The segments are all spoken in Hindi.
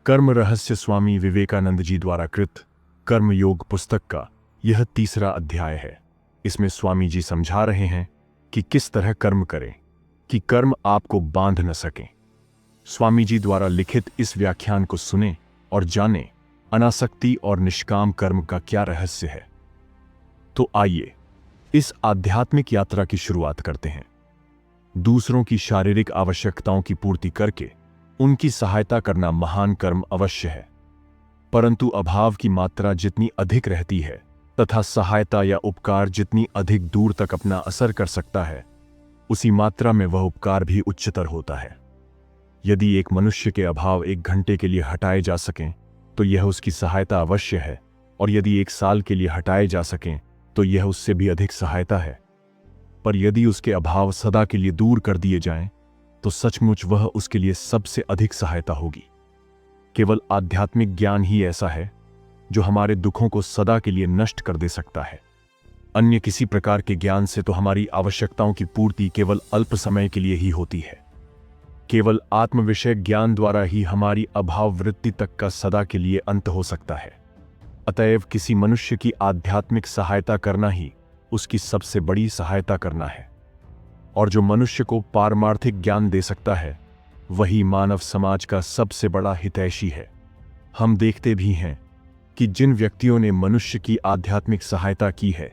कर्म रहस्य स्वामी विवेकानंद जी द्वारा कृत कर्म योग पुस्तक का यह तीसरा अध्याय है। इसमें स्वामी जी समझा रहे हैं कि किस तरह कर्म करें कि कर्म आपको बांध न सकें। स्वामी जी द्वारा लिखित इस व्याख्यान को सुने और जाने अनासक्ति और निष्काम कर्म का क्या रहस्य है। तो आइए इस आध्यात्मिक यात्रा की शुरुआत करते हैं। दूसरों की शारीरिक आवश्यकताओं की पूर्ति करके उनकी सहायता करना महान कर्म अवश्य है, परंतु अभाव की मात्रा जितनी अधिक रहती है तथा सहायता या उपकार जितनी अधिक दूर तक अपना असर कर सकता है, उसी मात्रा में वह उपकार भी उच्चतर होता है। यदि एक मनुष्य के अभाव 1 घंटे के लिए हटाए जा सकें तो यह उसकी सहायता अवश्य है, और यदि 1 साल के लिए हटाए जा सकें तो यह उससे भी अधिक सहायता है। पर यदि उसके अभाव सदा के लिए दूर कर दिए जाएं तो सचमुच वह उसके लिए सबसे अधिक सहायता होगी। केवल आध्यात्मिक ज्ञान ही ऐसा है जो हमारे दुखों को सदा के लिए नष्ट कर दे सकता है। अन्य किसी प्रकार के ज्ञान से तो हमारी आवश्यकताओं की पूर्ति केवल अल्प समय के लिए ही होती है। केवल आत्म विषय ज्ञान द्वारा ही हमारी अभाव वृत्ति तक का सदा के लिए अंत हो सकता है। अतएव किसी मनुष्य की आध्यात्मिक सहायता करना ही उसकी सबसे बड़ी सहायता करना है, और जो मनुष्य को पारमार्थिक ज्ञान दे सकता है वही मानव समाज का सबसे बड़ा हितैषी है। हम देखते भी हैं कि जिन व्यक्तियों ने मनुष्य की आध्यात्मिक सहायता की है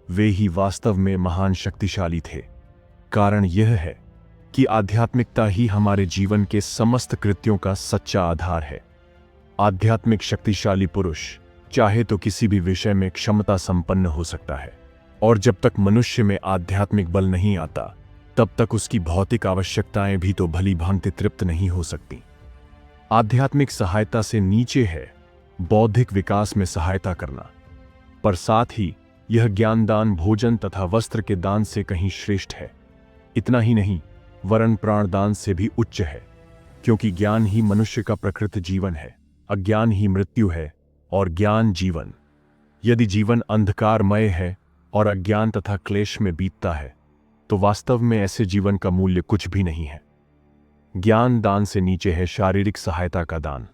वे ही वास्तव में महान शक्तिशाली थे। कारण यह है कि आध्यात्मिकता ही हमारे जीवन के समस्त कृत्यों का सच्चा आधार है। आध्यात्मिक शक्तिशाली पुरुष चाहे तो किसी भी विषय में क्षमता संपन्न हो सकता है, और जब तक मनुष्य में आध्यात्मिक बल नहीं आता तब तक उसकी भौतिक आवश्यकताएं भी तो भली भांति तृप्त नहीं हो सकती। आध्यात्मिक सहायता से नीचे है बौद्धिक विकास में सहायता करना, पर साथ ही यह ज्ञानदान, भोजन तथा वस्त्र के दान से कहीं श्रेष्ठ है। इतना ही नहीं, वरन प्राणदान से भी उच्च है, क्योंकि ज्ञान ही मनुष्य का प्रकृत जीवन है, अज्ञान ही मृत्यु है और ज्ञान जीवन। यदि जीवन अंधकारमय है और अज्ञान तथा क्लेश में बीतता है तो वास्तव में ऐसे जीवन का मूल्य कुछ भी नहीं है। ज्ञान दान से नीचे है शारीरिक सहायता का दान।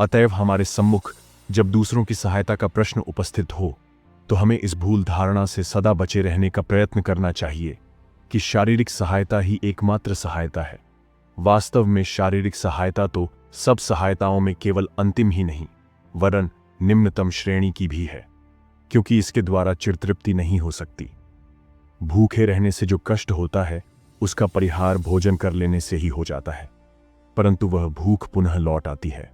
अतएव हमारे सम्मुख जब दूसरों की सहायता का प्रश्न उपस्थित हो तो हमें इस भूल धारणा से सदा बचे रहने का प्रयत्न करना चाहिए कि शारीरिक सहायता ही एकमात्र सहायता है। वास्तव में शारीरिक सहायता तो सब सहायताओं में केवल अंतिम ही नहीं वरन निम्नतम श्रेणी की भी है, क्योंकि इसके द्वारा चिरतृप्ति नहीं हो सकती। भूखे रहने से जो कष्ट होता है उसका परिहार भोजन कर लेने से ही हो जाता है, परंतु वह भूख पुनः लौट आती है।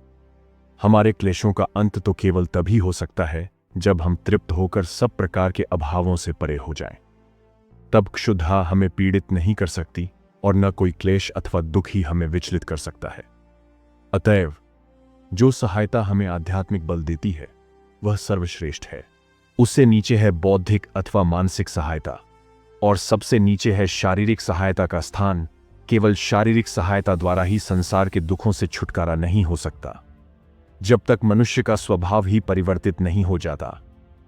हमारे क्लेशों का अंत तो केवल तभी हो सकता है जब हम तृप्त होकर सब प्रकार के अभावों से परे हो जाएं। तब क्षुधा हमें पीड़ित नहीं कर सकती और न कोई क्लेश अथवा दुख ही हमें विचलित कर सकता है। अतएव जो सहायता हमें आध्यात्मिक बल देती है वह सर्वश्रेष्ठ है। उससे नीचे है बौद्धिक अथवा मानसिक सहायता, और सबसे नीचे है शारीरिक सहायता का स्थान। केवल शारीरिक सहायता द्वारा ही संसार के दुखों से छुटकारा नहीं हो सकता। जब तक मनुष्य का स्वभाव ही परिवर्तित नहीं हो जाता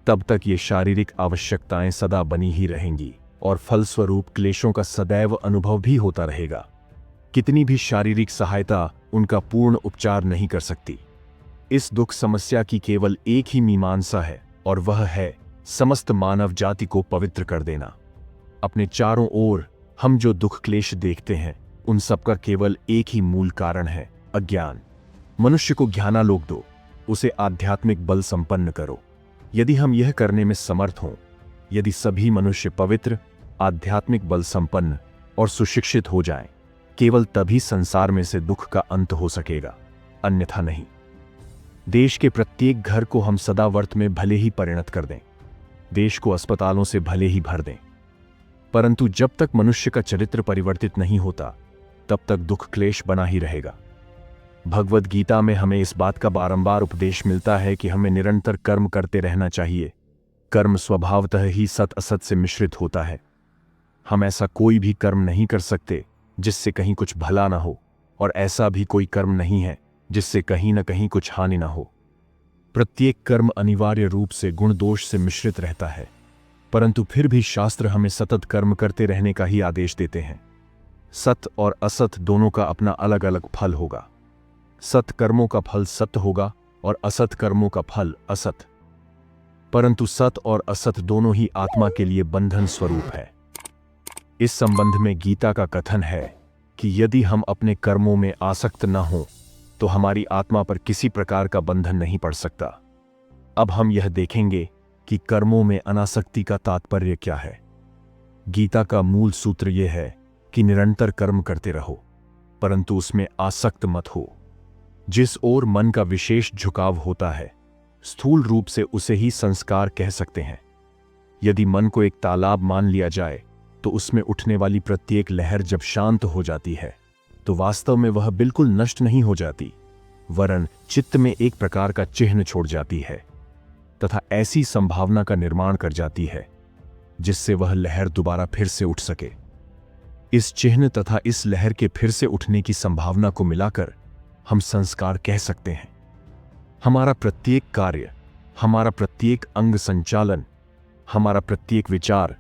तब तक ये शारीरिक आवश्यकताएं सदा बनी ही रहेंगी और फलस्वरूप क्लेशों का सदैव अनुभव भी होता रहेगा। कितनी भी शारीरिक सहायता उनका पूर्ण उपचार नहीं कर सकती। इस दुख समस्या की केवल एक ही मीमांसा है, और वह है समस्त मानव जाति को पवित्र कर देना। अपने चारों ओर हम जो दुख क्लेश देखते हैं उन सबका केवल एक ही मूल कारण है, अज्ञान। मनुष्य को ज्ञानालोक दो, उसे आध्यात्मिक बल संपन्न करो। यदि हम यह करने में समर्थ हों, यदि सभी मनुष्य पवित्र, आध्यात्मिक बल संपन्न और सुशिक्षित हो जाएं, केवल तभी संसार में से दुख का अंत हो सकेगा, अन्यथा नहीं। देश के प्रत्येक घर को हम सदावर्त में भले ही परिणत कर दें, देश को अस्पतालों से भले ही भर दें, परंतु जब तक मनुष्य का चरित्र परिवर्तित नहीं होता तब तक दुख क्लेश बना ही रहेगा। भगवद गीता में हमें इस बात का बारंबार उपदेश मिलता है कि हमें निरंतर कर्म करते रहना चाहिए। कर्म स्वभावतः ही सत असत से मिश्रित होता है। हम ऐसा कोई भी कर्म नहीं कर सकते जिससे कहीं कुछ भला ना हो, और ऐसा भी कोई कर्म नहीं है जिससे कहीं न कहीं कुछ हानि ना हो। प्रत्येक कर्म अनिवार्य रूप से गुण दोष से मिश्रित रहता है, परंतु फिर भी शास्त्र हमें सतत कर्म करते रहने का ही आदेश देते हैं। सत और असत दोनों का अपना अलग अलग फल होगा। सत कर्मों का फल सत्य होगा और असत कर्मों का फल असत। परंतु सत और असत दोनों ही आत्मा के लिए बंधन स्वरूप है। इस संबंध में गीता का कथन है कि यदि हम अपने कर्मों में आसक्त न हों तो हमारी आत्मा पर किसी प्रकार का बंधन नहीं पड़ सकता। अब हम यह देखेंगे कि कर्मों में अनासक्ति का तात्पर्य क्या है। गीता का मूल सूत्र यह है कि निरंतर कर्म करते रहो, परंतु उसमें आसक्त मत हो। जिस ओर मन का विशेष झुकाव होता है, स्थूल रूप से उसे ही संस्कार कह सकते हैं। यदि मन को एक तालाब मान लिया जाए तो उसमें उठने वाली प्रत्येक लहर जब शांत हो जाती है तो वास्तव में वह बिल्कुल नष्ट नहीं हो जाती, वरन चित्त में एक प्रकार का चिन्ह छोड़ जाती है तथा ऐसी संभावना का निर्माण कर जाती है जिससे वह लहर दोबारा फिर से उठ सके। इस चिन्ह तथा इस लहर के फिर से उठने की संभावना को मिलाकर हम संस्कार कह सकते हैं। हमारा प्रत्येक कार्य, हमारा प्रत्येक अंग संचालन, हमारा प्रत्येक विचार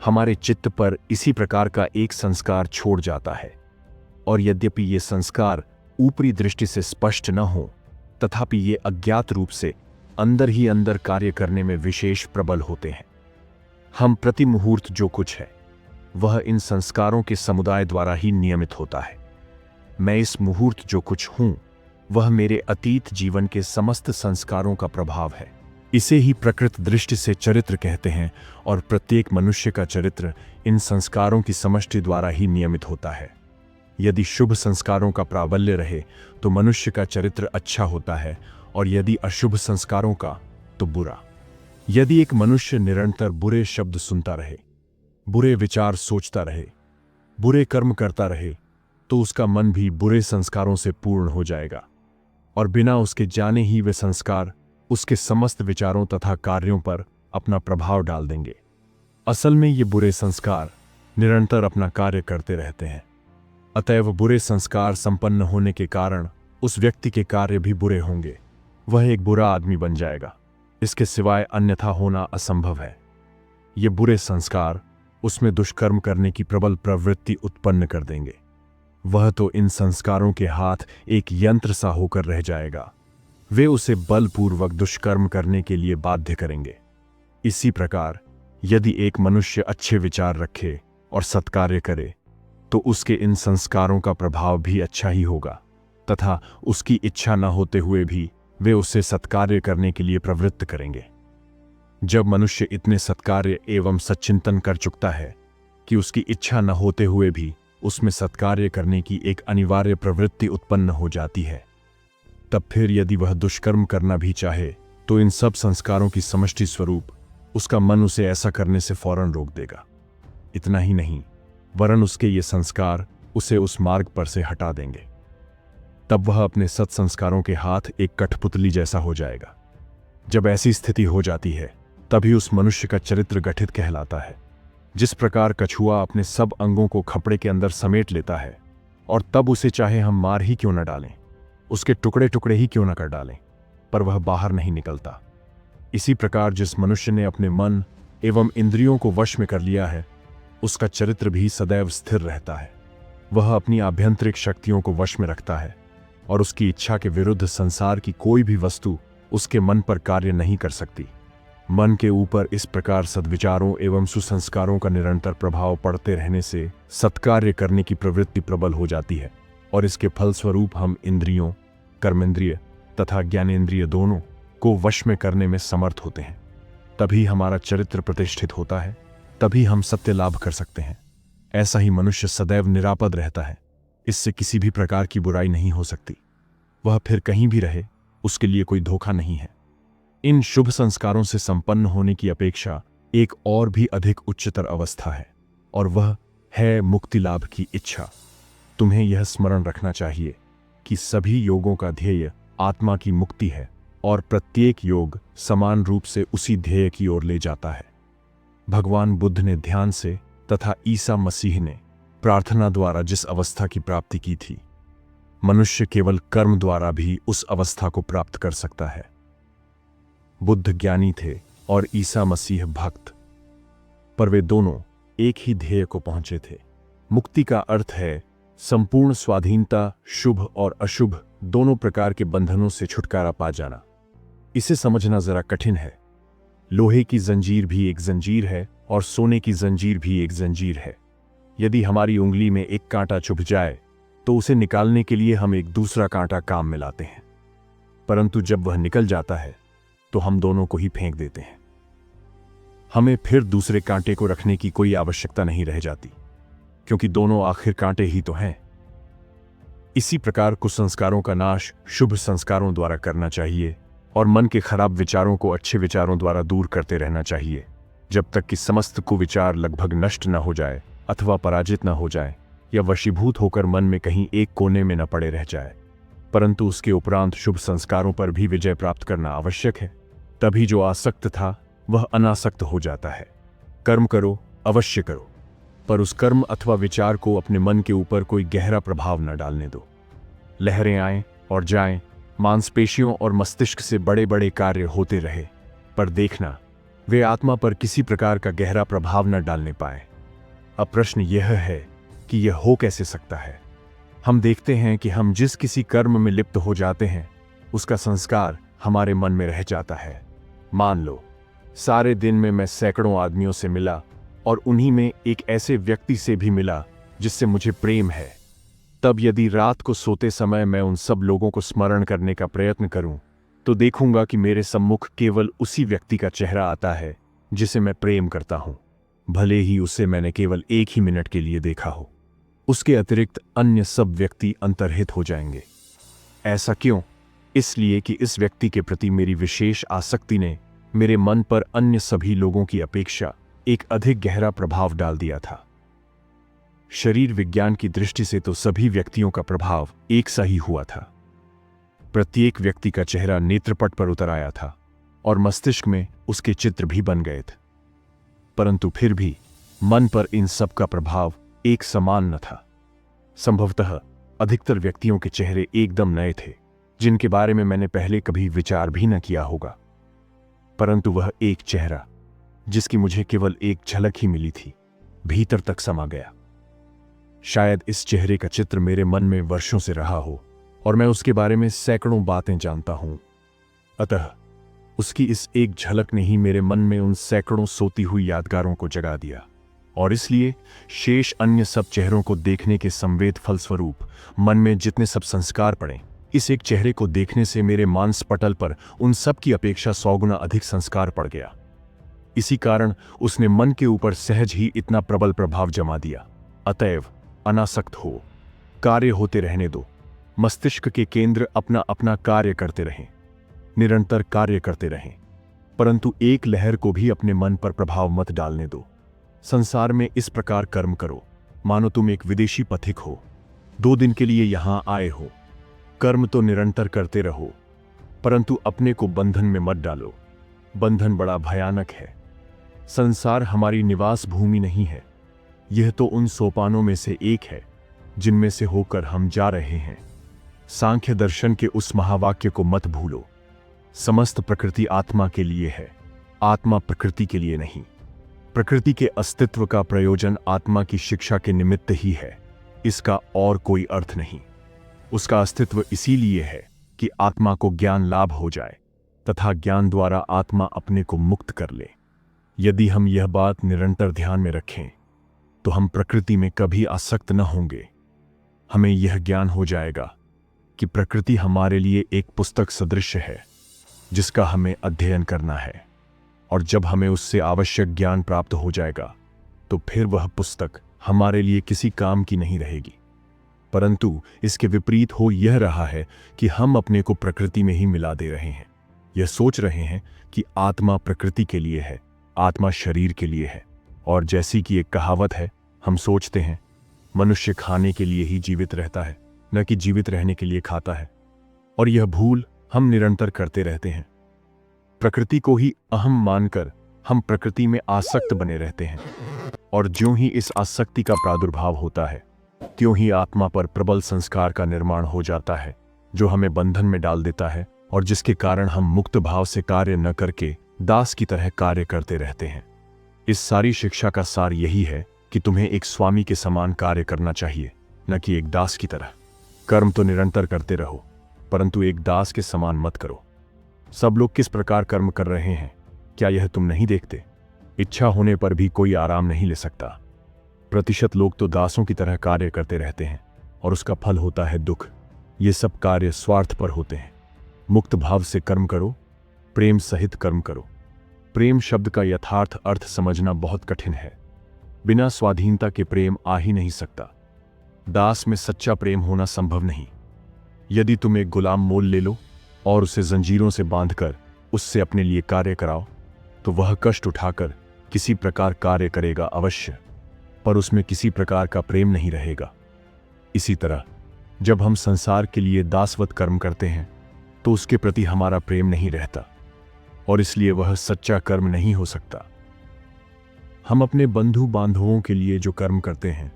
हमारे चित्त पर इसी प्रकार का एक संस्कार छोड़ जाता है। और यद्यपि ये संस्कार ऊपरी दृष्टि से स्पष्ट न हो, तथापि ये अज्ञात रूप से अंदर ही अंदर कार्य करने में विशेष प्रबल होते हैं। हम प्रति मुहूर्त जो कुछ है वह इन संस्कारों के समुदाय द्वारा ही नियमित होता है। मैं इस मुहूर्त जो कुछ हूं वह मेरे अतीत जीवन के समस्त संस्कारों का प्रभाव है। इसे ही प्रकृत दृष्टि से चरित्र कहते हैं और प्रत्येक मनुष्य का चरित्र इन संस्कारों की समष्टि द्वारा ही नियमित होता है। यदि शुभ संस्कारों का प्राबल्य रहे तो मनुष्य का चरित्र अच्छा होता है और यदि अशुभ संस्कारों का तो बुरा। यदि एक मनुष्य निरंतर बुरे शब्द सुनता रहे, बुरे विचार सोचता रहे, बुरे कर्म करता रहे तो उसका मन भी बुरे संस्कारों से पूर्ण हो जाएगा और बिना उसके जाने ही वे संस्कार उसके समस्त विचारों तथा कार्यों पर अपना प्रभाव डाल देंगे। असल में ये बुरे संस्कार निरंतर अपना कार्य करते रहते हैं। अतएव बुरे संस्कार संपन्न होने के कारण उस व्यक्ति के कार्य भी बुरे होंगे, वह एक बुरा आदमी बन जाएगा। इसके सिवाय अन्यथा होना असंभव है। ये बुरे संस्कार उसमें दुष्कर्म करने की प्रबल प्रवृत्ति उत्पन्न कर देंगे। वह तो इन संस्कारों के हाथ एक यंत्र सा होकर रह जाएगा। वे उसे बलपूर्वक दुष्कर्म करने के लिए बाध्य करेंगे। इसी प्रकार यदि एक मनुष्य अच्छे विचार रखे और सत्कार्य करे तो उसके इन संस्कारों का प्रभाव भी अच्छा ही होगा तथा उसकी इच्छा न होते हुए भी वे उसे सत्कार्य करने के लिए प्रवृत्त करेंगे। जब मनुष्य इतने सत्कार्य एवं सच्चिंतन कर चुकता है कि उसकी इच्छा न होते हुए भी उसमें सत्कार्य करने की एक अनिवार्य प्रवृत्ति उत्पन्न हो जाती है, तब फिर यदि वह दुष्कर्म करना भी चाहे तो इन सब संस्कारों की समष्टि स्वरूप उसका मन उसे ऐसा करने से फौरन रोक देगा। इतना ही नहीं, वरन उसके ये संस्कार उसे उस मार्ग पर से हटा देंगे। तब वह अपने सत्संस्कारों के हाथ एक कठपुतली जैसा हो जाएगा। जब ऐसी स्थिति हो जाती है तभी उस मनुष्य का चरित्र गठित कहलाता है। जिस प्रकार कछुआ अपने सब अंगों को खपड़े के अंदर समेट लेता है और तब उसे चाहे हम मार ही क्यों न डालें, उसके टुकड़े टुकड़े ही क्यों न कर डालें, पर वह बाहर नहीं निकलता। इसी प्रकार जिस मनुष्य ने अपने मन एवं इंद्रियों को वश में कर लिया है उसका चरित्र भी सदैव स्थिर रहता है। वह अपनी आभ्यंतरिक शक्तियों को वश में रखता है और उसकी इच्छा के विरुद्ध संसार की कोई भी वस्तु उसके मन पर कार्य नहीं कर सकती। मन के ऊपर इस प्रकार सद्विचारों एवं सुसंस्कारों का निरंतर प्रभाव पड़ते रहने से सत्कार्य करने की प्रवृत्ति प्रबल हो जाती है और इसके फलस्वरूप हम इंद्रियों, कर्मेंद्रिय तथा ज्ञानेंद्रिय दोनों को वश में करने में समर्थ होते हैं। तभी हमारा चरित्र प्रतिष्ठित होता है, तभी हम सत्य लाभ कर सकते हैं। ऐसा ही मनुष्य सदैव निरापद रहता है, इससे किसी भी प्रकार की बुराई नहीं हो सकती। वह फिर कहीं भी रहे, उसके लिए कोई धोखा नहीं है। इन शुभ संस्कारों से संपन्न होने की अपेक्षा एक और भी अधिक उच्चतर अवस्था है और वह है मुक्ति लाभ की इच्छा। तुम्हें यह स्मरण रखना चाहिए कि सभी योगों का ध्येय आत्मा की मुक्ति है और प्रत्येक योग समान रूप से उसी ध्येय की ओर ले जाता है। भगवान बुद्ध ने ध्यान से तथा ईसा मसीह ने प्रार्थना द्वारा जिस अवस्था की प्राप्ति की थी, मनुष्य केवल कर्म द्वारा भी उस अवस्था को प्राप्त कर सकता है। बुद्ध ज्ञानी थे और ईसा मसीह भक्त, पर वे दोनों एक ही ध्येय को पहुंचे थे। मुक्ति का अर्थ है संपूर्ण स्वाधीनता शुभ और अशुभ दोनों प्रकार के बंधनों से छुटकारा पा जाना। इसे समझना जरा कठिन है। लोहे की जंजीर भी एक जंजीर है और सोने की जंजीर भी एक जंजीर है। यदि हमारी उंगली में एक कांटा चुभ जाए तो उसे निकालने के लिए हम एक दूसरा कांटा काम में लाते हैं, परंतु जब वह निकल जाता है तो हम दोनों को ही फेंक देते हैं। हमें फिर दूसरे कांटे को रखने की कोई आवश्यकता नहीं रह जाती, क्योंकि दोनों आखिर कांटे ही तो हैं। इसी प्रकार कुसंस्कारों का नाश शुभ संस्कारों द्वारा करना चाहिए और मन के खराब विचारों को अच्छे विचारों द्वारा दूर करते रहना चाहिए, जब तक कि समस्त कुविचार लगभग नष्ट न हो जाए अथवा पराजित न हो जाए या वशीभूत होकर मन में कहीं एक कोने में न पड़े रह जाए। परंतु उसके उपरांत शुभ संस्कारों पर भी विजय प्राप्त करना आवश्यक है। तभी जो आसक्त था वह अनासक्त हो जाता है। कर्म करो, अवश्य करो, पर उस कर्म अथवा विचार को अपने मन के ऊपर कोई गहरा प्रभाव न डालने दो। लहरें आएं और जाएं, मांसपेशियों और मस्तिष्क से बड़े बड़े कार्य होते रहे, पर देखना वे आत्मा पर किसी प्रकार का गहरा प्रभाव न डालने पाए। अब प्रश्न यह है कि यह हो कैसे सकता है। हम देखते हैं कि हम जिस किसी कर्म में लिप्त हो जाते हैं उसका संस्कार हमारे मन में रह जाता है। मान लो सारे दिन में मैं सैकड़ों आदमियों से मिला और उन्हीं में एक ऐसे व्यक्ति से भी मिला जिससे मुझे प्रेम है। तब यदि रात को सोते समय मैं उन सब लोगों को स्मरण करने का प्रयत्न करूं तो देखूंगा कि मेरे सम्मुख केवल उसी व्यक्ति का चेहरा आता है जिसे मैं प्रेम करता हूं, भले ही उसे मैंने केवल एक ही मिनट के लिए देखा हो। उसके अतिरिक्त अन्य सब व्यक्ति अंतर्हित हो जाएंगे। ऐसा क्यों? इसलिए कि इस व्यक्ति के प्रति मेरी विशेष आसक्ति ने मेरे मन पर अन्य सभी लोगों की अपेक्षा एक अधिक गहरा प्रभाव डाल दिया था। शरीर विज्ञान की दृष्टि से तो सभी व्यक्तियों का प्रभाव एक सा ही हुआ था। प्रत्येक व्यक्ति का चेहरा नेत्रपट पर उतर आया था और मस्तिष्क में उसके चित्र भी बन गए थे, परंतु फिर भी मन पर इन सब का प्रभाव एक समान न था। संभवतः अधिकतर व्यक्तियों के चेहरे एकदम नए थे, जिनके बारे में मैंने पहले कभी विचार भी न किया होगा, परंतु वह एक चेहरा जिसकी मुझे केवल एक झलक ही मिली थी, भीतर तक समा गया। शायद इस चेहरे का चित्र मेरे मन में वर्षों से रहा हो और मैं उसके बारे में सैकड़ों बातें जानता हूं। अतः उसकी इस एक झलक ने ही मेरे मन में उन सैकड़ों सोती हुई यादगारों को जगा दिया, और इसलिए शेष अन्य सब चेहरों को देखने के संवेद फलस्वरूप मन में जितने सब संस्कार पड़े, इस एक चेहरे को देखने से मेरे मांस पटल पर उन सब की अपेक्षा 100 गुना अधिक संस्कार पड़ गया। इसी कारण उसने मन के ऊपर सहज ही इतना प्रबल प्रभाव जमा दिया। अतएव अनासक्त हो, कार्य होते रहने दो। मस्तिष्क के केंद्र अपना अपना कार्य करते रहें, निरंतर कार्य करते रहें, परंतु एक लहर को भी अपने मन पर प्रभाव मत डालने दो। संसार में इस प्रकार कर्म करो मानो तुम एक विदेशी पथिक हो, 2 दिन के लिए यहां आए हो। कर्म तो निरंतर करते रहो, परंतु अपने को बंधन में मत डालो। बंधन बड़ा भयानक है। संसार हमारी निवास भूमि नहीं है, यह तो उन सोपानों में से एक है जिनमें से होकर हम जा रहे हैं। सांख्य दर्शन के उस महावाक्य को मत भूलो, समस्त प्रकृति आत्मा के लिए है, आत्मा प्रकृति के लिए नहीं। प्रकृति के अस्तित्व का प्रयोजन आत्मा की शिक्षा के निमित्त ही है, इसका और कोई अर्थ नहीं। उसका अस्तित्व इसीलिए है कि आत्मा को ज्ञान लाभ हो जाए तथा ज्ञान द्वारा आत्मा अपने को मुक्त कर ले। यदि हम यह बात निरंतर ध्यान में रखें तो हम प्रकृति में कभी आसक्त न होंगे। हमें यह ज्ञान हो जाएगा कि प्रकृति हमारे लिए एक पुस्तक सदृश है जिसका हमें अध्ययन करना है, और जब हमें उससे आवश्यक ज्ञान प्राप्त हो जाएगा तो फिर वह पुस्तक हमारे लिए किसी काम की नहीं रहेगी। परंतु इसके विपरीत हो यह रहा है कि हम अपने को प्रकृति में ही मिला दे रहे हैं। यह सोच रहे हैं कि आत्मा प्रकृति के लिए है, आत्मा शरीर के लिए है, और जैसी कि एक कहावत है, हम सोचते हैं मनुष्य खाने के लिए ही जीवित रहता है, न कि जीवित रहने के लिए खाता है, और यह भूल हम निरंतर करते रहते हैं। प्रकृति को ही अहम मानकर हम प्रकृति में आसक्त बने रहते हैं, और ज्यों ही इस आसक्ति का प्रादुर्भाव होता है त्यों ही आत्मा पर प्रबल संस्कार का निर्माण हो जाता है, जो हमें बंधन में डाल देता है और जिसके कारण हम मुक्त भाव से कार्य न करके दास की तरह कार्य करते रहते हैं। इस सारी शिक्षा का सार यही है कि तुम्हें एक स्वामी के समान कार्य करना चाहिए, न कि एक दास की तरह। कर्म तो निरंतर करते रहो, परंतु एक दास के समान मत करो। सब लोग किस प्रकार कर्म कर रहे हैं, क्या यह तुम नहीं देखते? इच्छा होने पर भी कोई आराम नहीं ले सकता। प्रतिशत लोग तो दासों की तरह कार्य करते रहते हैं और उसका फल होता है दुख। ये सब कार्य स्वार्थ पर होते हैं। मुक्त भाव से कर्म करो, प्रेम सहित कर्म करो। प्रेम शब्द का यथार्थ अर्थ समझना बहुत कठिन है। बिना स्वाधीनता के प्रेम आ ही नहीं सकता। दास में सच्चा प्रेम होना संभव नहीं। यदि तुम एक गुलाम मोल ले लो और उसे जंजीरों से बांधकर उससे अपने लिए कार्य कराओ, तो वह कष्ट उठाकर किसी प्रकार कार्य करेगा अवश्य, पर उसमें किसी प्रकार का प्रेम नहीं रहेगा। इसी तरह जब हम संसार के लिए दासवत कर्म करते हैं तो उसके प्रति हमारा प्रेम नहीं रहता और इसलिए वह सच्चा कर्म नहीं हो सकता। हम अपने बंधु बांधवों के लिए जो कर्म करते हैं,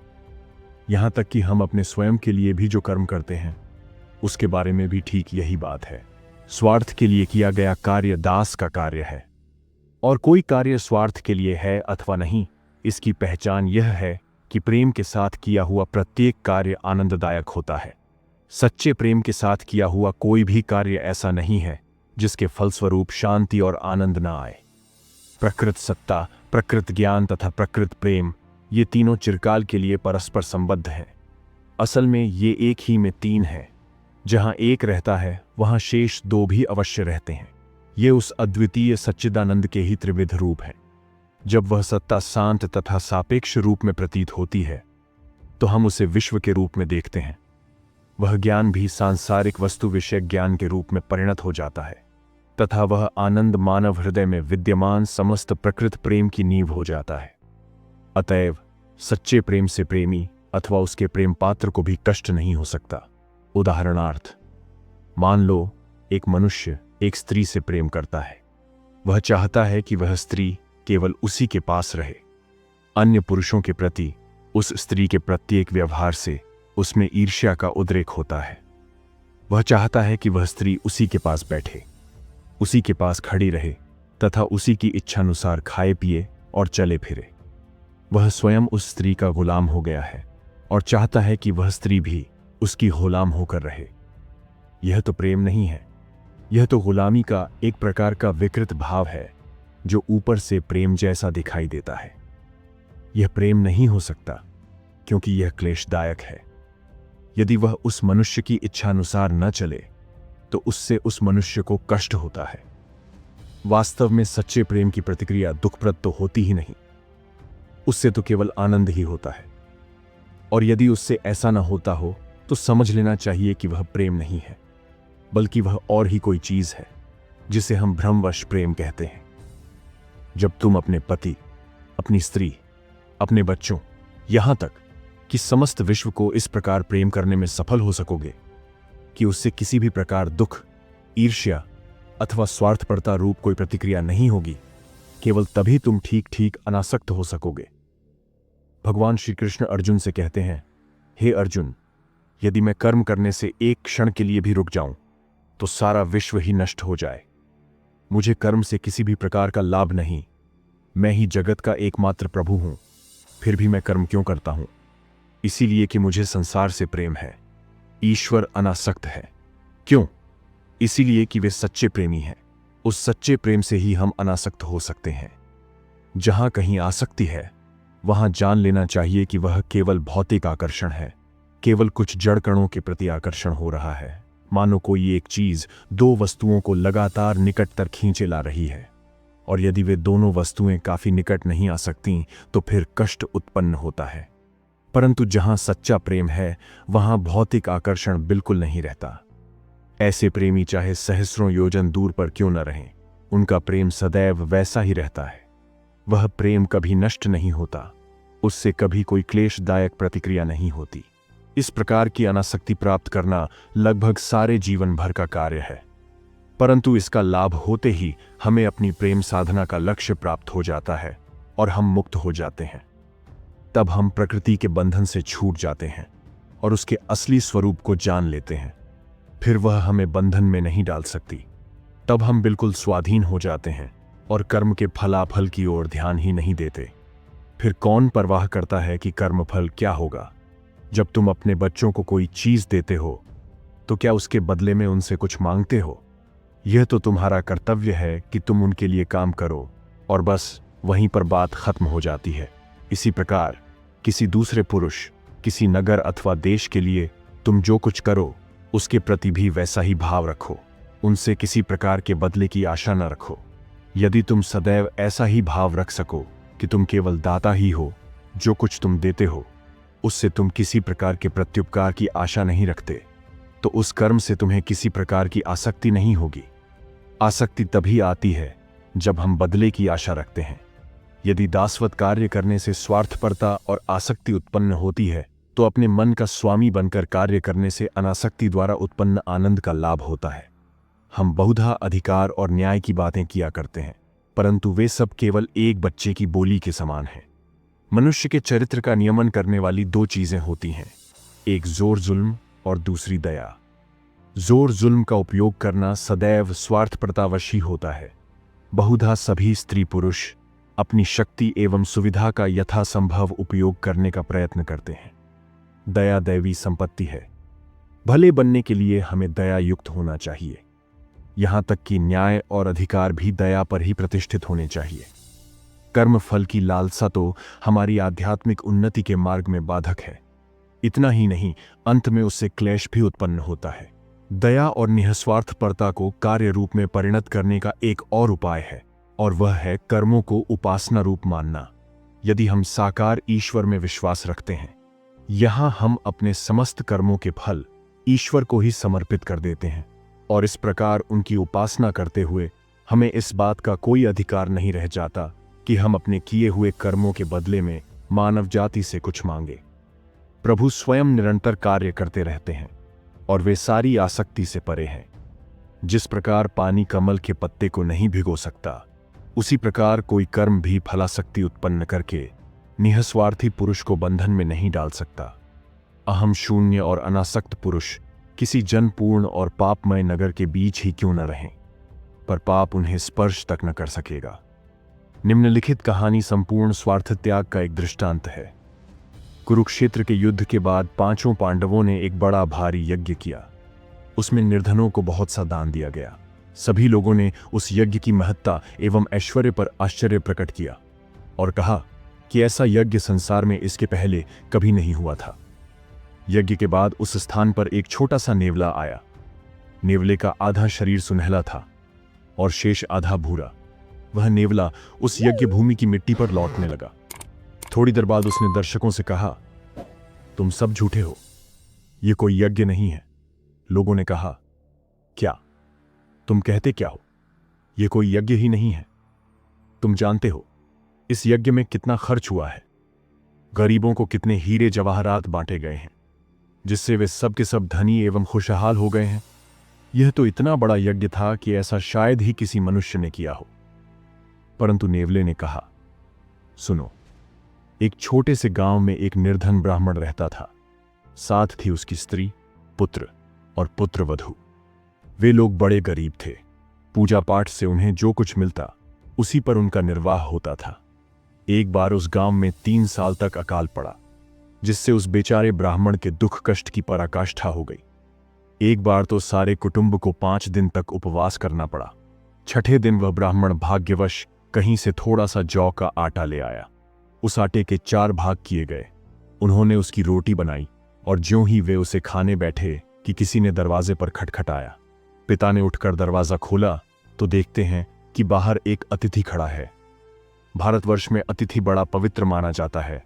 यहां तक कि हम अपने स्वयं के लिए भी जो कर्म करते हैं, उसके बारे में भी ठीक यही बात है। स्वार्थ के लिए किया गया कार्य दास का कार्य है और कोई कार्य स्वार्थ के लिए है अथवा नहीं, इसकी पहचान यह है कि प्रेम के साथ किया हुआ प्रत्येक कार्य आनंददायक होता है। सच्चे प्रेम के साथ किया हुआ कोई भी कार्य ऐसा नहीं है जिसके फलस्वरूप शांति और आनंद न आए। प्रकृत सत्ता, प्रकृत ज्ञान तथा प्रकृत प्रेम, ये तीनों चिरकाल के लिए परस्पर संबद्ध हैं। असल में ये एक ही में तीन है। जहां एक रहता है वहां शेष दो भी अवश्य रहते हैं। ये उस अद्वितीय सच्चिदानंद के ही त्रिविध रूप हैं। जब वह सत्ता शांत तथा सापेक्ष रूप में प्रतीत होती है तो हम उसे विश्व के रूप में देखते हैं। वह ज्ञान भी सांसारिक वस्तु विषय ज्ञान के रूप में परिणत हो जाता है तथा वह आनंद मानव हृदय में विद्यमान समस्त प्रकृत प्रेम की नींव हो जाता है। अतएव सच्चे प्रेम से प्रेमी अथवा उसके प्रेम पात्र को भी कष्ट नहीं हो सकता। उदाहरणार्थ, मान लो एक मनुष्य एक स्त्री से प्रेम करता है। वह चाहता है कि वह स्त्री केवल उसी के पास रहे। अन्य पुरुषों के प्रति उस स्त्री के प्रत्येक व्यवहार से उसमें ईर्ष्या का उद्रेक होता है। वह चाहता है कि वह स्त्री उसी के पास बैठे, उसी के पास खड़ी रहे तथा उसी की इच्छानुसार खाए पिए और चले फिरे। वह स्वयं उस स्त्री का गुलाम हो गया है और चाहता है कि वह स्त्री भी उसकी गुलाम होकर रहे। यह तो प्रेम नहीं है, यह तो गुलामी का एक प्रकार का विकृत भाव है जो ऊपर से प्रेम जैसा दिखाई देता है। यह प्रेम नहीं हो सकता क्योंकि यह क्लेशदायक है। यदि वह उस मनुष्य की इच्छानुसार न चले तो उससे उस मनुष्य को कष्ट होता है। वास्तव में सच्चे प्रेम की प्रतिक्रिया दुखप्रद तो होती ही नहीं, उससे तो केवल आनंद ही होता है। और यदि उससे ऐसा न होता हो तो समझ लेना चाहिए कि वह प्रेम नहीं है, बल्कि वह और ही कोई चीज है जिसे हम भ्रमवश प्रेम कहते हैं। जब तुम अपने पति, अपनी स्त्री, अपने बच्चों, यहां तक कि समस्त विश्व को इस प्रकार प्रेम करने में सफल हो सकोगे कि उससे किसी भी प्रकार दुख, ईर्ष्या अथवा स्वार्थपरता रूप कोई प्रतिक्रिया नहीं होगी, केवल तभी तुम ठीक ठीक अनासक्त हो सकोगे। भगवान श्री कृष्ण अर्जुन से कहते हैं, हे अर्जुन, यदि मैं कर्म करने से एक क्षण के लिए भी रुक जाऊं तो सारा विश्व ही नष्ट हो जाए। मुझे कर्म से किसी भी प्रकार का लाभ नहीं, मैं ही जगत का एकमात्र प्रभु हूं, फिर भी मैं कर्म क्यों करता हूं? इसीलिए कि मुझे संसार से प्रेम है। ईश्वर अनासक्त है। क्यों? इसीलिए कि वे सच्चे प्रेमी हैं। उस सच्चे प्रेम से ही हम अनासक्त हो सकते हैं। जहां कहीं आसक्ति है वहां जान लेना चाहिए कि वह केवल भौतिक आकर्षण है, केवल कुछ जड़ कणों के प्रति आकर्षण हो रहा है। मानो कोई एक चीज दो वस्तुओं को लगातार निकट तक खींचे ला रही है, और यदि वे दोनों वस्तुएं काफी निकट नहीं आ सकती तो फिर कष्ट उत्पन्न होता है। परंतु जहां सच्चा प्रेम है वहां भौतिक आकर्षण बिल्कुल नहीं रहता। ऐसे प्रेमी चाहे सहस्रों योजन दूर पर क्यों न रहें, उनका प्रेम सदैव वैसा ही रहता है। वह प्रेम कभी नष्ट नहीं होता, उससे कभी कोई क्लेशदायक प्रतिक्रिया नहीं होती। इस प्रकार की अनासक्ति प्राप्त करना लगभग सारे जीवन भर का कार्य है, परंतु इसका लाभ होते ही हमें अपनी प्रेम साधना का लक्ष्य प्राप्त हो जाता है और हम मुक्त हो जाते हैं। तब हम प्रकृति के बंधन से छूट जाते हैं और उसके असली स्वरूप को जान लेते हैं। फिर वह हमें बंधन में नहीं डाल सकती। तब हम बिल्कुल स्वाधीन हो जाते हैं और कर्म के फलाफल की ओर ध्यान ही नहीं देते। फिर कौन परवाह करता है कि कर्मफल क्या होगा? जब तुम अपने बच्चों को कोई चीज देते हो तो क्या उसके बदले में उनसे कुछ मांगते हो? यह तो तुम्हारा कर्तव्य है कि तुम उनके लिए काम करो और बस वहीं पर बात खत्म हो जाती है। इसी प्रकार किसी दूसरे पुरुष, किसी नगर अथवा देश के लिए तुम जो कुछ करो उसके प्रति भी वैसा ही भाव रखो। उनसे किसी प्रकार के बदले की आशा न रखो। यदि तुम सदैव ऐसा ही भाव रख सको कि तुम केवल दाता ही हो, जो कुछ तुम देते हो उससे तुम किसी प्रकार के प्रत्युपकार की आशा नहीं रखते, तो उस कर्म से तुम्हें किसी प्रकार की आसक्ति नहीं होगी। आसक्ति तभी आती है जब हम बदले की आशा रखते हैं। यदि दासवत कार्य करने से स्वार्थपरता और आसक्ति उत्पन्न होती है, तो अपने मन का स्वामी बनकर कार्य करने से अनासक्ति द्वारा उत्पन्न आनंद का लाभ होता है। हम बहुधा अधिकार और न्याय की बातें किया करते हैं, परंतु वे सब केवल एक बच्चे की बोली के समान हैं। मनुष्य के चरित्र का नियमन करने वाली दो चीजें होती हैं, एक जोर जुल्म और दूसरी दया। जोर जुल्म का उपयोग करना सदैव स्वार्थपरतावश ही होता है। बहुधा सभी स्त्री पुरुष अपनी शक्ति एवं सुविधा का यथासंभव उपयोग करने का प्रयत्न करते हैं। दया दैवी संपत्ति है। भले बनने के लिए हमें दया युक्त होना चाहिए। यहां तक कि न्याय और अधिकार भी दया पर ही प्रतिष्ठित होने चाहिए। कर्म फल की लालसा तो हमारी आध्यात्मिक उन्नति के मार्ग में बाधक है। इतना ही नहीं, अंत में उससे क्लेश भी उत्पन्न होता है। दया और निःस्वार्थपरता को कार्य रूप में परिणत करने का एक और उपाय है, और वह है कर्मों को उपासना रूप मानना। यदि हम साकार ईश्वर में विश्वास रखते हैं, यहां हम अपने समस्त कर्मों के फल ईश्वर को ही समर्पित कर देते हैं, और इस प्रकार उनकी उपासना करते हुए हमें इस बात का कोई अधिकार नहीं रह जाता कि हम अपने किए हुए कर्मों के बदले में मानव जाति से कुछ मांगे। प्रभु स्वयं निरंतर कार्य करते रहते हैं और वे सारी आसक्ति से परे हैं। जिस प्रकार पानी कमल के पत्ते को नहीं भिगो सकता, उसी प्रकार कोई कर्म भी फलासक्ति उत्पन्न करके निःस्वार्थी पुरुष को बंधन में नहीं डाल सकता। अहम शून्य और अनासक्त पुरुष किसी जनपूर्ण और पापमय नगर के बीच ही क्यों न रहें, पर पाप उन्हें स्पर्श तक न कर सकेगा। निम्नलिखित कहानी संपूर्ण स्वार्थ त्याग का एक दृष्टांत है। कुरुक्षेत्र के युद्ध के बाद पांचों पांडवों ने एक बड़ा भारी यज्ञ किया। उसमें निर्धनों को बहुत सा दान दिया गया। सभी लोगों ने उस यज्ञ की महत्ता एवं ऐश्वर्य पर आश्चर्य प्रकट किया और कहा कि ऐसा यज्ञ संसार में इसके पहले कभी नहीं हुआ था। यज्ञ के बाद उस स्थान पर एक छोटा सा नेवला आया। नेवले का आधा शरीर सुनहला था और शेष आधा भूरा। वह नेवला उस यज्ञ भूमि की मिट्टी पर लौटने लगा। थोड़ी देर बाद उसने दर्शकों से कहा, तुम सब झूठे हो, यह कोई यज्ञ नहीं है। लोगों ने कहा, क्या तुम कहते क्या हो? यह कोई यज्ञ ही नहीं है। तुम जानते हो इस यज्ञ में कितना खर्च हुआ है, गरीबों को कितने हीरे जवाहरात बांटे गए हैं, जिससे वे सब के सब धनी एवं खुशहाल हो गए हैं। यह तो इतना बड़ा यज्ञ था कि ऐसा शायद ही किसी मनुष्य ने किया हो। परंतु नेवले ने कहा, सुनो, एक छोटे से गांव में एक निर्धन ब्राह्मण रहता था। साथ थी उसकी स्त्री, पुत्र और पुत्रवधू। वे लोग बड़े गरीब थे। पूजा पाठ से उन्हें जो कुछ मिलता उसी पर उनका निर्वाह होता था। एक बार उस गांव में 3 साल तक अकाल पड़ा, जिससे उस बेचारे ब्राह्मण के दुख कष्ट की पराकाष्ठा हो गई। एक बार तो सारे कुटुंब को 5 दिन तक उपवास करना पड़ा। छठे दिन वह ब्राह्मण भाग्यवश कहीं से थोड़ा सा जौ का आटा ले आया। उस आटे के 4 भाग किए गए। उन्होंने उसकी रोटी बनाई और ज्यों ही वे उसे खाने बैठे कि किसी ने दरवाजे पर खटखटाया। पिता ने उठकर दरवाजा खोला तो देखते हैं कि बाहर एक अतिथि खड़ा है। भारतवर्ष में अतिथि बड़ा पवित्र माना जाता है।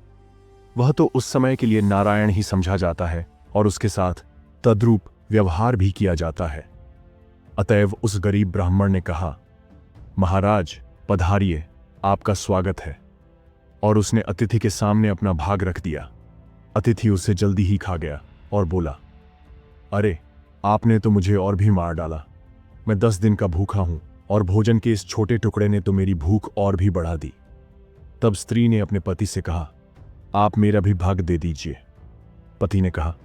वह तो उस समय के लिए नारायण ही समझा जाता है और उसके साथ तद्रूप व्यवहार भी किया जाता है। अतएव उस गरीब ब्राह्मण ने कहा, महाराज पधारिए, आपका स्वागत है। और उसने अतिथि के सामने अपना भाग रख दिया। अतिथि उसे जल्दी ही खा गया और बोला, अरे आपने तो मुझे और भी मार डाला। मैं 10 दिन का भूखा हूं और भोजन के इस छोटे टुकड़े ने तो मेरी भूख और भी बढ़ा दी। तब स्त्री ने अपने पति से कहा, आप मेरा भी भाग दे दीजिए। पति ने कहा,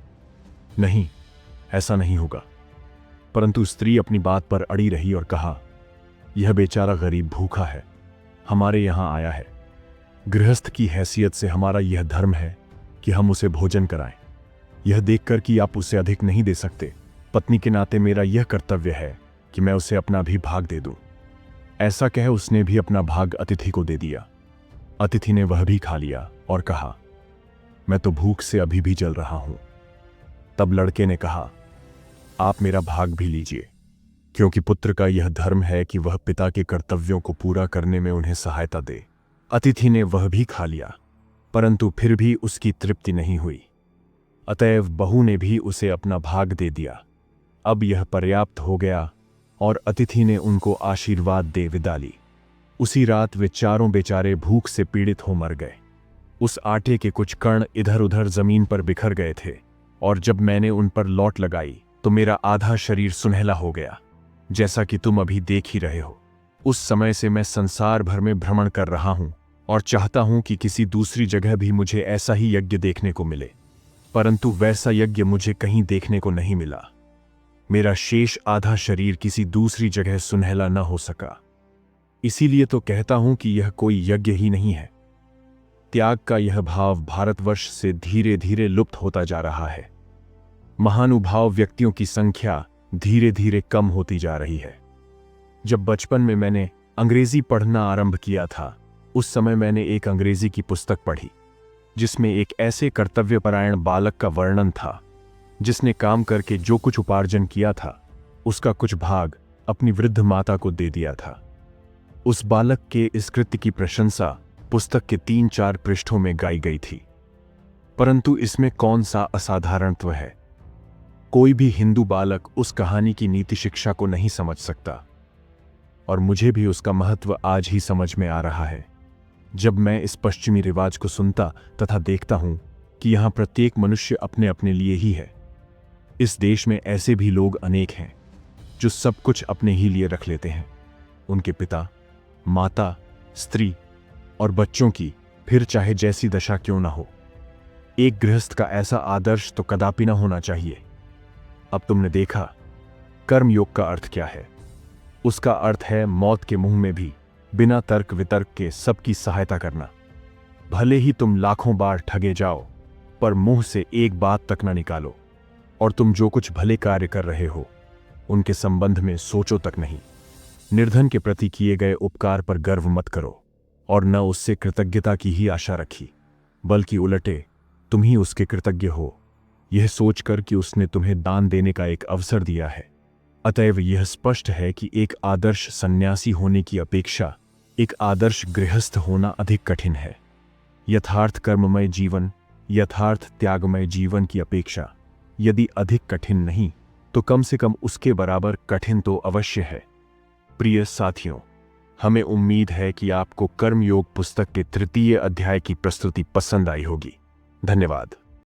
नहीं, ऐसा नहीं होगा। परंतु स्त्री अपनी बात पर अड़ी रही और कहा, यह बेचारा गरीब भूखा है, हमारे यहां आया है। गृहस्थ की हैसियत से हमारा यह धर्म है कि हम उसे भोजन कराएं। यह देखकर कि आप उसे अधिक नहीं दे सकते, पत्नी के नाते मेरा यह कर्तव्य है कि मैं उसे अपना भी भाग दे दूं। ऐसा कह उसने भी अपना भाग अतिथि को दे दिया। अतिथि ने वह भी खा लिया और कहा, मैं तो भूख से अभी भी जल रहा हूं। तब लड़के ने कहा, आप मेरा भाग भी लीजिए, क्योंकि पुत्र का यह धर्म है कि वह पिता के कर्तव्यों को पूरा करने में उन्हें सहायता दे। अतिथि ने वह भी खा लिया, परंतु फिर भी उसकी तृप्ति नहीं हुई। अतएव बहू ने भी उसे अपना भाग दे दिया। अब यह पर्याप्त हो गया और अतिथि ने उनको आशीर्वाद दे विदा ली। उसी रात वे चारों बेचारे भूख से पीड़ित हो मर गए। उस आटे के कुछ कण इधर उधर जमीन पर बिखर गए थे, और जब मैंने उन पर लौट लगाई तो मेरा आधा शरीर सुनहला हो गया, जैसा कि तुम अभी देख ही रहे हो। उस समय से मैं संसार भर में भ्रमण कर रहा हूं और चाहता हूं कि किसी दूसरी जगह भी मुझे ऐसा ही यज्ञ देखने को मिले, परंतु वैसा यज्ञ मुझे कहीं देखने को नहीं मिला। मेरा शेष आधा शरीर किसी दूसरी जगह सुनहला न हो सका। इसीलिए तो कहता हूं कि यह कोई यज्ञ ही नहीं है। त्याग का यह भाव भारतवर्ष से धीरे धीरे लुप्त होता जा रहा है। महानुभाव व्यक्तियों की संख्या धीरे धीरे कम होती जा रही है। जब बचपन में मैंने अंग्रेजी पढ़ना आरंभ किया था, उस समय मैंने एक अंग्रेजी की पुस्तक पढ़ी जिसमें एक ऐसे कर्तव्यपरायण बालक का वर्णन था जिसने काम करके जो कुछ उपार्जन किया था उसका कुछ भाग अपनी वृद्ध माता को दे दिया था। उस बालक के इस कृत्य की प्रशंसा पुस्तक के 3-4 पृष्ठों में गाई गई थी, परंतु इसमें कौन सा असाधारणत्व है? कोई भी हिंदू बालक उस कहानी की नीति शिक्षा को नहीं समझ सकता, और मुझे भी उसका महत्व आज ही समझ में आ रहा है, जब मैं इस पश्चिमी रिवाज को सुनता तथा देखता हूं कि यहां प्रत्येक मनुष्य अपने अपने लिए ही है। इस देश में ऐसे भी लोग अनेक हैं जो सब कुछ अपने ही लिए रख लेते हैं, उनके पिता, माता, स्त्री और बच्चों की फिर चाहे जैसी दशा क्यों ना हो। एक गृहस्थ का ऐसा आदर्श तो कदापि ना होना चाहिए। अब तुमने देखा कर्म योग का अर्थ क्या है। उसका अर्थ है मौत के मुंह में भी बिना तर्क वितर्क के सबकी सहायता करना। भले ही तुम लाखों बार ठगे जाओ, पर मुंह से एक बात तक ना निकालो, और तुम जो कुछ भले कार्य कर रहे हो उनके संबंध में सोचो तक नहीं। निर्धन के प्रति किए गए उपकार पर गर्व मत करो और न उससे कृतज्ञता की ही आशा रखी, बल्कि उलटे तुम ही उसके कृतज्ञ हो, यह सोचकर कि उसने तुम्हें दान देने का एक अवसर दिया है। अतएव यह स्पष्ट है कि एक आदर्श सन्यासी होने की अपेक्षा एक आदर्श गृहस्थ होना अधिक कठिन है। यथार्थ कर्ममय जीवन, यथार्थ त्यागमय जीवन की अपेक्षा यदि अधिक कठिन नहीं तो कम से कम उसके बराबर कठिन तो अवश्य है। प्रिय साथियों, हमें उम्मीद है कि आपको कर्मयोग पुस्तक के 3 अध्याय की प्रस्तुति पसंद आई होगी। धन्यवाद।